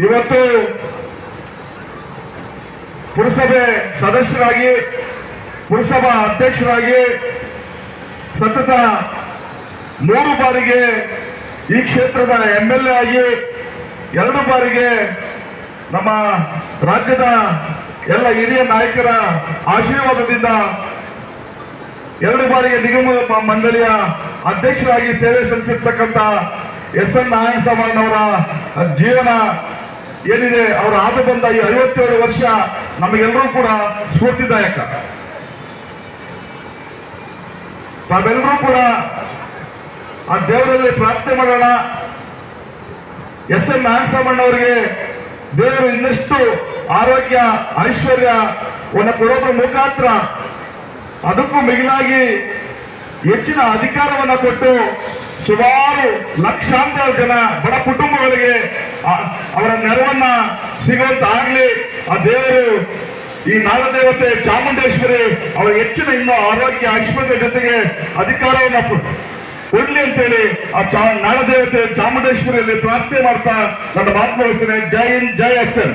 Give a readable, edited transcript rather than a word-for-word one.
ಇವತ್ತು ಪುರಸಭೆ ಸದಸ್ಯರಾಗಿ, ಪುರಸಭಾ ಅಧ್ಯಕ್ಷರಾಗಿ ಸತತ 3 ಬಾರಿಗೆ ಈ ಕ್ಷೇತ್ರದ MLA ಆಗಿ 2 ಬಾರಿಗೆ ನಮ್ಮ ರಾಜ್ಯದ ಎಲ್ಲ ಹಿರಿಯ ನಾಯಕರ ಆಶೀರ್ವಾದದಿಂದ 2 ಬಾರಿಗೆ ನಿಗಮ ಮಂಡಳಿಯ ಅಧ್ಯಕ್ಷರಾಗಿ ಸೇವೆ ಸಲ್ಲಿಸಿರ್ತಕ್ಕಂಥ SN ನಾರಾಯಣಸ್ವಾಮಣ್ಣವರ ಜೀವನ ಏನಿದೆ, ಅವರು ಆದ ಬಂದ ಈ 57 ವರ್ಷ ನಮಗೆಲ್ಲರೂ ಕೂಡ ಸ್ಫೂರ್ತಿದಾಯಕ. ನಾವೆಲ್ಲರೂ ಕೂಡ ಆ ದೇವರಲ್ಲಿ ಪ್ರಾರ್ಥನೆ ಮಾಡೋಣ. SN ನಾರಾಯಣಸ್ವಾಮಣ್ಣವರಿಗೆ ದೇವರು ಇನ್ನಷ್ಟು ಆರೋಗ್ಯ ಐಶ್ವರ್ಯವನ್ನು ಕೊಡೋದ್ರ ಮುಖಾಂತರ ಅದಕ್ಕೂ ಮಿಗಿಲಾಗಿ ಹೆಚ್ಚಿನ ಅಧಿಕಾರವನ್ನು ಕೊಟ್ಟು ಸುಮಾರು ಲಕ್ಷಾಂತರ ಜನ ಬಡ ಕುಟುಂಬಗಳಿಗೆ ಅವರ ನೆರವನ್ನ ಸಿಗುವಂತ ಆಗ್ಲಿ. ಆ ದೇವರು, ಈ ನಾಡದೇವತೆ ಚಾಮುಂಡೇಶ್ವರಿ ಅವರ ಹೆಚ್ಚಿನ ಇನ್ನೂ ಆರೋಗ್ಯ ಐಶ್ವರ್ಯ ಜೊತೆಗೆ ಅಧಿಕಾರವನ್ನ ಕೊಡ್ಲಿ ಅಂತೇಳಿ ಆ ನಾಡದೇವತೆ ಚಾಮುಂಡೇಶ್ವರಿಯಲ್ಲಿ ಪ್ರಾರ್ಥನೆ ಮಾಡ್ತಾ ನನ್ನ ಮಾತು ಮುಗಿಸ್ತೇನೆ. ಜೈ ಹಿಂದ್, ಜೈ SN.